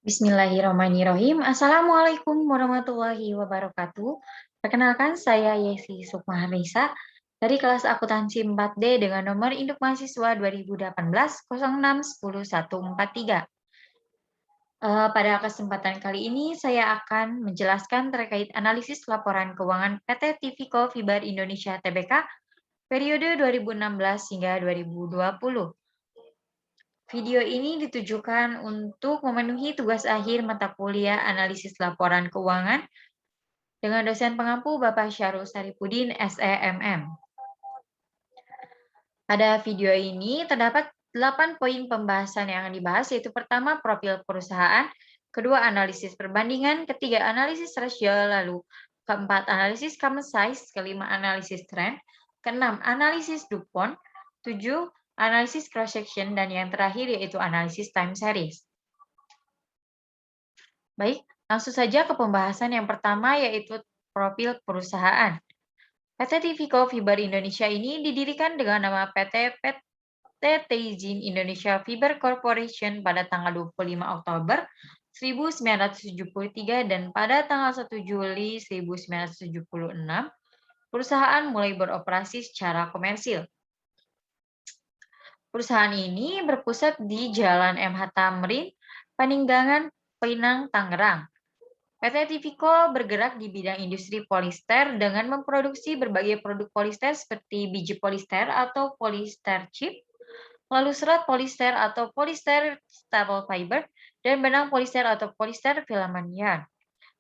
Bismillahirrahmanirrahim. Assalamualaikum warahmatullahi wabarakatuh. Perkenalkan, saya Yesi Sukmahanisa dari kelas akuntansi 4D dengan nomor induk mahasiswa 2018 06 10 143. Pada kesempatan kali ini saya akan menjelaskan terkait analisis laporan keuangan PT Tivico Fiber Indonesia Tbk periode 2016 hingga 2020. Video ini ditujukan untuk memenuhi tugas akhir mata kuliah analisis laporan keuangan dengan dosen pengampu Bapak Syarul Saripudin, SEMM. Pada video ini terdapat 8 poin pembahasan yang dibahas, yaitu pertama profil perusahaan, kedua analisis perbandingan, ketiga analisis rasio, lalu keempat analisis common size, kelima analisis trend, keenam analisis DuPont, 7 analisis cross section, dan yang terakhir yaitu analisis time series. Baik, langsung saja ke pembahasan yang pertama, yaitu profil perusahaan. PT Tivico Fiber Indonesia ini didirikan dengan nama PT Teijin Indonesia Fiber Corporation pada tanggal 25 Oktober 1973 dan pada tanggal 1 Juli 1976 perusahaan mulai beroperasi secara komersil. Perusahaan ini berpusat di Jalan MH Tamrin, Paninggangan, Pinang, Tangerang. PT Tivico bergerak di bidang industri polister dengan memproduksi berbagai produk polister seperti biji polister atau polister chip, lalu serat polister atau polister staple fiber, dan benang polister atau polister filament yarn,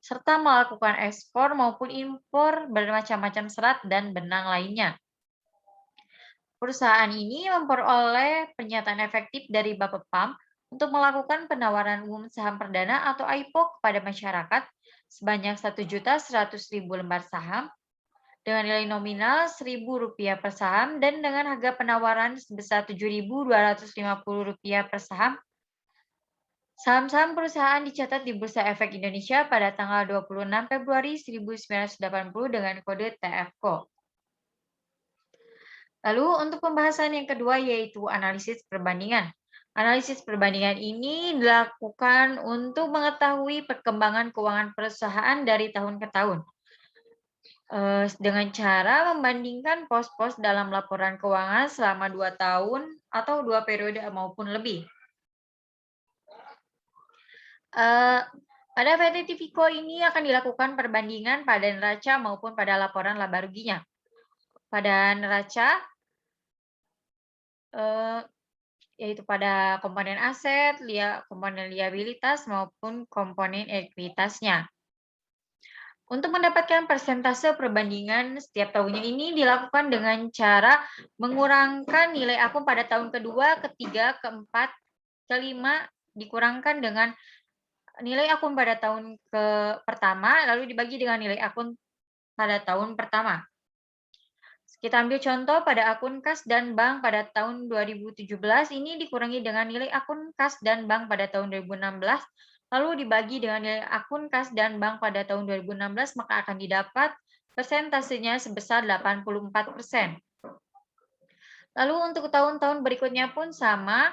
serta melakukan ekspor maupun impor bermacam-macam serat dan benang lainnya. Perusahaan ini memperoleh pernyataan efektif dari Bapepam untuk melakukan penawaran umum saham perdana atau IPO kepada masyarakat sebanyak 1.100.000 lembar saham dengan nilai nominal Rp1.000 per saham dan dengan harga penawaran sebesar Rp7.250 per saham. Saham-saham perusahaan dicatat di Bursa Efek Indonesia pada tanggal 26 Februari 1980 dengan kode TFCO. Lalu untuk pembahasan yang kedua yaitu analisis perbandingan. Analisis perbandingan ini dilakukan untuk mengetahui perkembangan keuangan perusahaan dari tahun ke tahun dengan cara membandingkan pos-pos dalam laporan keuangan selama 2 tahun atau 2 periode maupun lebih. Pada PT Tivico ini akan dilakukan perbandingan pada neraca maupun pada laporan laba ruginya. Pada neraca, yaitu pada komponen aset, komponen liabilitas, maupun komponen ekuitasnya. Untuk mendapatkan persentase perbandingan setiap tahunnya ini dilakukan dengan cara mengurangkan nilai akun pada tahun kedua, ketiga, keempat, kelima, dikurangkan dengan nilai akun pada tahun pertama, lalu dibagi dengan nilai akun pada tahun pertama. Kita ambil contoh pada akun kas dan bank pada tahun 2017 ini dikurangi dengan nilai akun kas dan bank pada tahun 2016, lalu dibagi dengan nilai akun kas dan bank pada tahun 2016, maka akan didapat persentasenya sebesar 84%. Lalu untuk tahun-tahun berikutnya pun sama,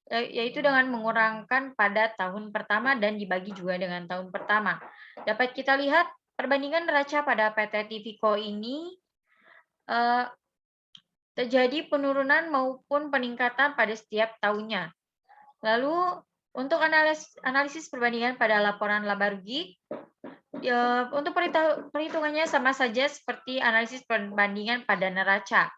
yaitu dengan mengurangkan pada tahun pertama dan dibagi juga dengan tahun pertama. Dapat kita lihat perbandingan neraca pada PT Tivico ini terjadi penurunan maupun peningkatan pada setiap tahunnya. Lalu untuk analisis perbandingan pada laporan laba rugi, untuk perhitungannya sama saja seperti analisis perbandingan pada neraca,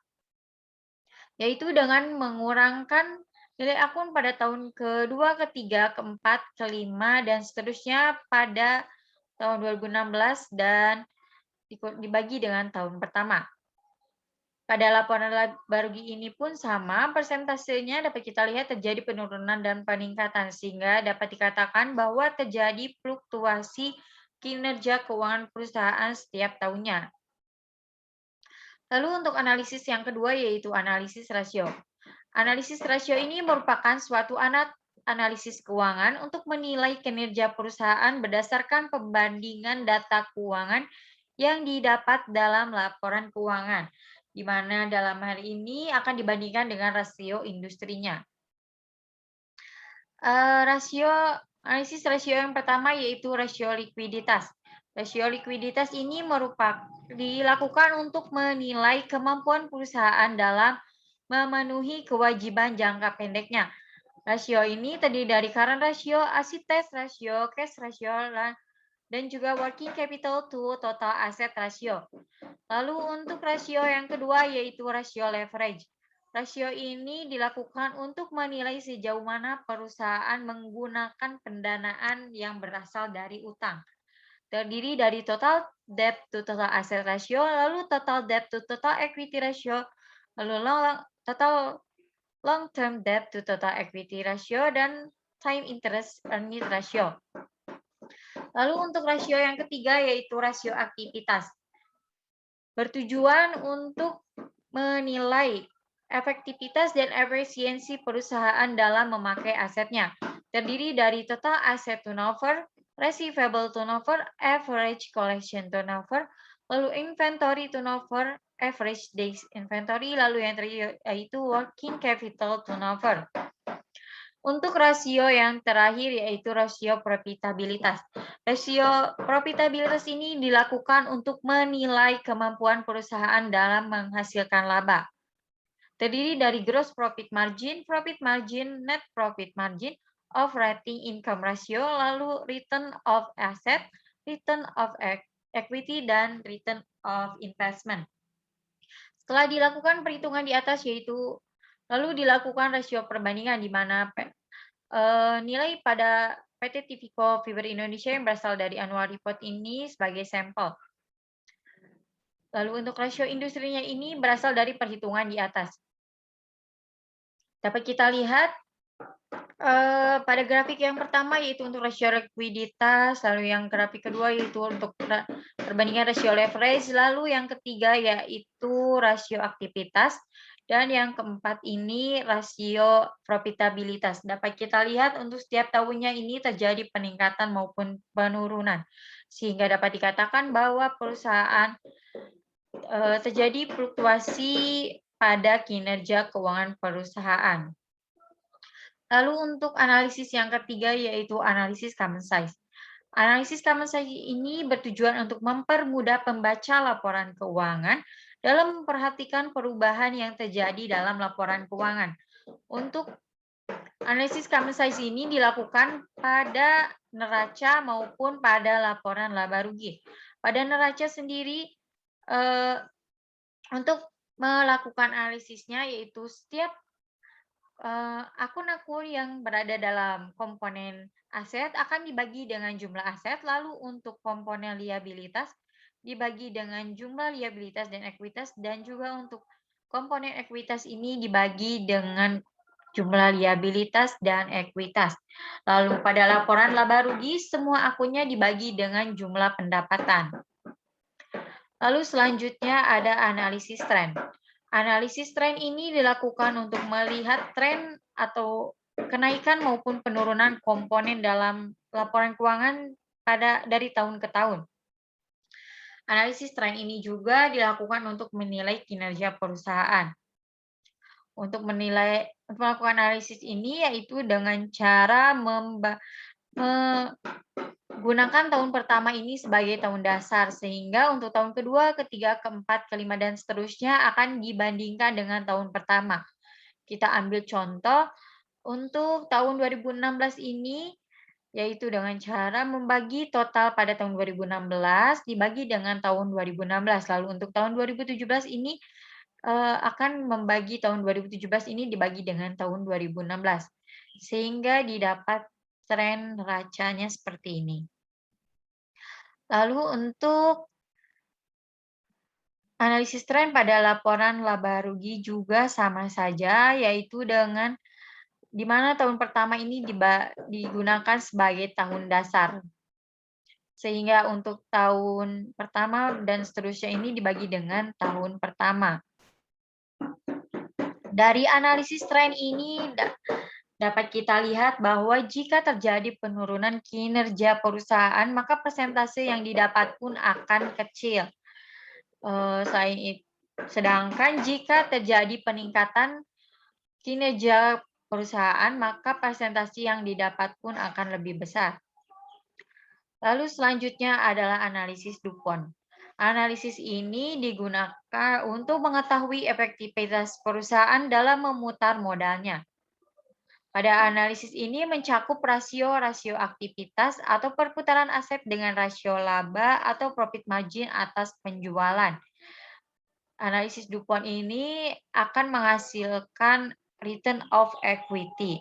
yaitu dengan mengurangkan nilai akun pada tahun kedua, ketiga, keempat, kelima, dan seterusnya pada tahun 2016 dan dibagi dengan tahun pertama. Pada laporan laba rugi ini pun sama, persentasenya dapat kita lihat terjadi penurunan dan peningkatan, sehingga dapat dikatakan bahwa terjadi fluktuasi kinerja keuangan perusahaan setiap tahunnya. Lalu untuk analisis yang kedua yaitu analisis rasio. Analisis rasio ini merupakan suatu analisis keuangan untuk menilai kinerja perusahaan berdasarkan pembandingan data keuangan yang didapat dalam laporan keuangan, di mana dalam hal ini akan dibandingkan dengan rasio industrinya. Rasio Analisis rasio yang pertama yaitu rasio likuiditas. Rasio likuiditas ini dilakukan untuk menilai kemampuan perusahaan dalam memenuhi kewajiban jangka pendeknya. Rasio ini terdiri dari current ratio, asset test ratio, cash ratio, dan juga working capital to total asset ratio. Lalu untuk rasio yang kedua yaitu rasio leverage. Rasio ini dilakukan untuk menilai sejauh mana perusahaan menggunakan pendanaan yang berasal dari utang. Terdiri dari total debt to total asset ratio, lalu total debt to total equity ratio, lalu total long term debt to total equity ratio, dan time interest earnings ratio. Lalu untuk rasio yang ketiga yaitu rasio aktivitas. Bertujuan untuk menilai efektivitas dan efisiensi perusahaan dalam memakai asetnya. Terdiri dari total asset turnover, receivable turnover, average collection turnover, lalu inventory turnover, average days inventory, lalu yang terakhir yaitu working capital turnover. Untuk rasio yang terakhir yaitu rasio profitabilitas. Rasio profitabilitas ini dilakukan untuk menilai kemampuan perusahaan dalam menghasilkan laba. Terdiri dari gross profit margin, net profit margin, operating income ratio, lalu return of asset, return of equity, dan return of investment. Setelah dilakukan perhitungan di atas yaitu lalu dilakukan rasio perbandingan di mana nilai pada PT Tivico Fiber Indonesia yang berasal dari annual report ini sebagai sampel. Lalu untuk rasio industrinya ini berasal dari perhitungan di atas. Dapat kita lihat pada grafik yang pertama yaitu untuk rasio likuiditas, lalu yang grafik kedua yaitu untuk perbandingan rasio leverage, lalu yang ketiga yaitu rasio aktivitas, dan yang keempat ini rasio profitabilitas. Dapat kita lihat untuk setiap tahunnya ini terjadi peningkatan maupun penurunan. Sehingga dapat dikatakan bahwa perusahaan terjadi fluktuasi pada kinerja keuangan perusahaan. Lalu untuk analisis yang ketiga yaitu analisis common size. Analisis common size ini bertujuan untuk mempermudah pembaca laporan keuangan dalam memperhatikan perubahan yang terjadi dalam laporan keuangan. Untuk analisis common size ini dilakukan pada neraca maupun pada laporan laba rugi. Pada neraca sendiri untuk melakukan analisisnya yaitu setiap akun-akun yang berada dalam komponen aset akan dibagi dengan jumlah aset, lalu untuk komponen liabilitas dibagi dengan jumlah liabilitas dan ekuitas, dan juga untuk komponen ekuitas ini dibagi dengan jumlah liabilitas dan ekuitas. Lalu pada laporan laba rugi, semua akunnya dibagi dengan jumlah pendapatan. Lalu selanjutnya ada analisis tren. Analisis tren ini dilakukan untuk melihat tren atau kenaikan maupun penurunan komponen dalam laporan keuangan dari tahun ke tahun. Analisis tren ini juga dilakukan untuk menilai kinerja perusahaan. Untuk melakukan analisis ini yaitu dengan cara gunakan tahun pertama ini sebagai tahun dasar, sehingga untuk tahun kedua, ketiga, keempat, kelima, dan seterusnya akan dibandingkan dengan tahun pertama. Kita ambil contoh untuk tahun 2016 ini, yaitu dengan cara membagi total pada tahun 2016 dibagi dengan tahun 2016. Lalu untuk tahun 2017 ini akan membagi tahun 2017 ini dibagi dengan tahun 2016. Sehingga didapat tren neracanya seperti ini. Lalu untuk analisis tren pada laporan laba rugi juga sama saja, yaitu dengan di mana tahun pertama ini digunakan sebagai tahun dasar. Sehingga untuk tahun pertama dan seterusnya ini dibagi dengan tahun pertama. Dari analisis tren ini dapat kita lihat bahwa jika terjadi penurunan kinerja perusahaan, maka persentase yang didapat pun akan kecil. Sedangkan jika terjadi peningkatan kinerja perusahaan, maka presentasi yang didapat pun akan lebih besar. Lalu selanjutnya adalah analisis DuPont. Analisis ini digunakan untuk mengetahui efektivitas perusahaan dalam memutar modalnya. Pada analisis ini mencakup rasio aktivitas atau perputaran aset dengan rasio laba atau profit margin atas penjualan. Analisis DuPont ini akan menghasilkan return of equity.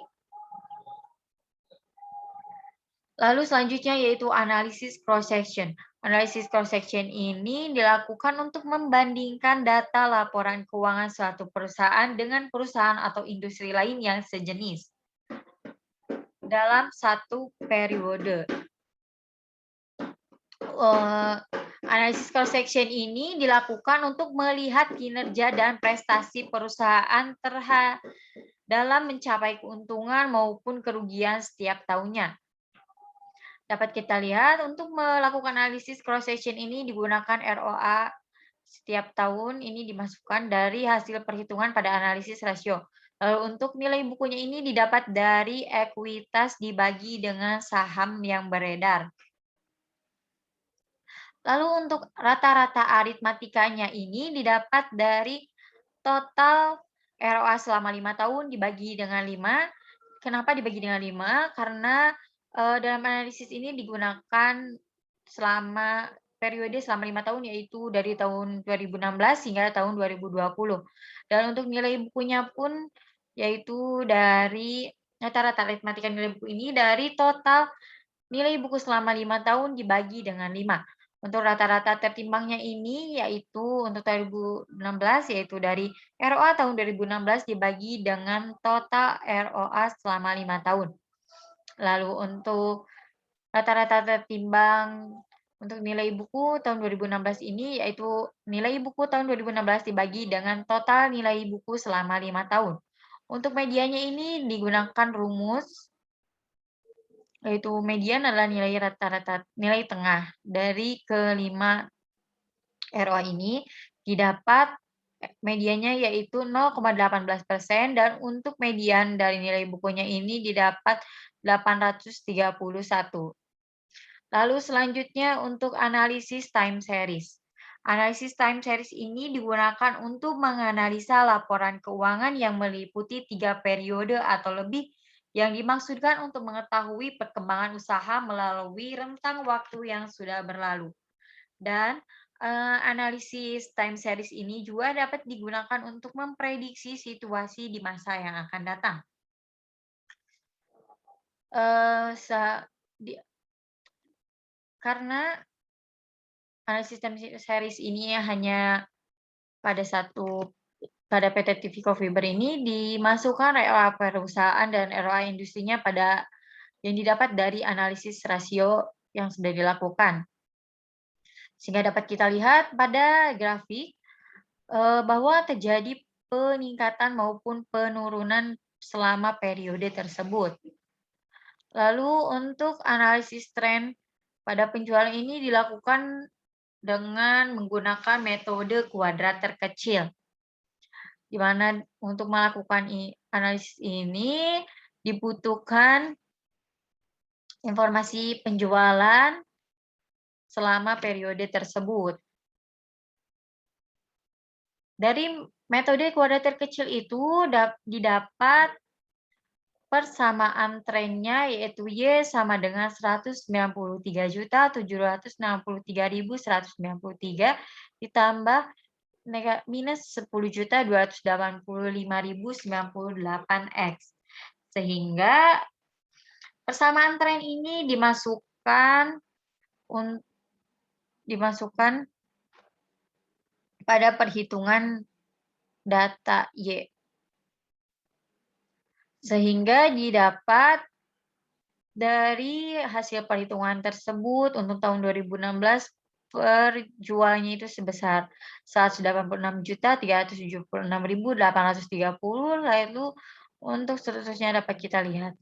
Lalu selanjutnya yaitu analisis cross-section. Analisis cross-section ini dilakukan untuk membandingkan data laporan keuangan suatu perusahaan dengan perusahaan atau industri lain yang sejenis dalam satu periode. Analisis cross-section ini dilakukan untuk melihat kinerja dan prestasi perusahaan dalam mencapai keuntungan maupun kerugian setiap tahunnya. Dapat kita lihat untuk melakukan analisis cross-section ini digunakan ROA setiap tahun ini dimasukkan dari hasil perhitungan pada analisis rasio. Lalu untuk nilai bukunya ini didapat dari ekuitas dibagi dengan saham yang beredar. Lalu untuk rata-rata aritmatikanya ini didapat dari total ROA selama 5 tahun dibagi dengan 5. Kenapa dibagi dengan 5? Karena dalam analisis ini digunakan selama periode selama 5 tahun, yaitu dari tahun 2016 hingga tahun 2020. Dan untuk nilai bukunya pun yaitu dari rata-rata aritmatika nilai buku ini dari total nilai buku selama 5 tahun dibagi dengan 5. Untuk rata-rata tertimbangnya ini yaitu untuk 2016 yaitu dari ROA tahun 2016 dibagi dengan total ROA selama 5 tahun. Lalu untuk rata-rata tertimbang untuk nilai buku tahun 2016 ini yaitu nilai buku tahun 2016 dibagi dengan total nilai buku selama 5 tahun. Untuk medianya ini digunakan rumus yaitu median adalah nilai rata-rata nilai tengah dari kelima ROA ini didapat medianya yaitu 0,18% dan untuk median dari nilai bukunya ini didapat 831. Lalu selanjutnya untuk analisis time series. Analisis time series ini digunakan untuk menganalisa laporan keuangan yang meliputi 3 periode atau lebih yang dimaksudkan untuk mengetahui perkembangan usaha melalui rentang waktu yang sudah berlalu. Dan analisis time series ini juga dapat digunakan untuk memprediksi situasi di masa yang akan datang. Karena analisis time series ini hanya pada PT TV Coffee Bar ini dimasukkan ROA perusahaan dan ROA industrinya pada yang didapat dari analisis rasio yang sudah dilakukan. Sehingga dapat kita lihat pada grafik bahwa terjadi peningkatan maupun penurunan selama periode tersebut. Lalu untuk analisis tren pada penjualan ini dilakukan dengan menggunakan metode kuadrat terkecil. Di mana untuk melakukan analisis ini dibutuhkan informasi penjualan selama periode tersebut. Dari metode kuadrat terkecil itu didapat persamaan trennya yaitu Y sama dengan 193.763.193 ditambah minus 10.285.098 X. Sehingga persamaan tren ini dimasukkan pada perhitungan data Y. Sehingga didapat dari hasil perhitungan tersebut untuk tahun 2016 perjualannya itu sebesar 186.376.830, lalu untuk seterusnya dapat kita lihat.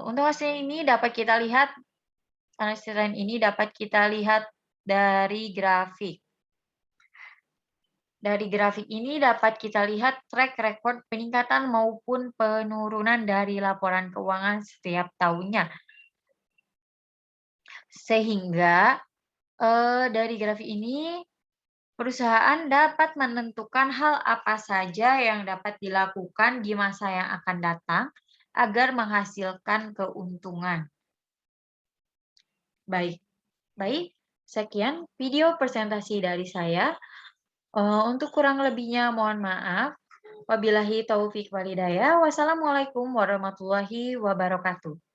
Untuk hasil ini dapat kita lihat, analisis tren ini dapat kita lihat dari grafik. Dari grafik ini dapat kita lihat track record peningkatan maupun penurunan dari laporan keuangan setiap tahunnya. Sehingga dari grafik ini perusahaan dapat menentukan hal apa saja yang dapat dilakukan di masa yang akan datang agar menghasilkan keuntungan. Baik, baik. Sekian video presentasi dari saya. Untuk kurang lebihnya mohon maaf. Wabillahi taufik walhidayah. Wassalamualaikum warahmatullahi wabarakatuh.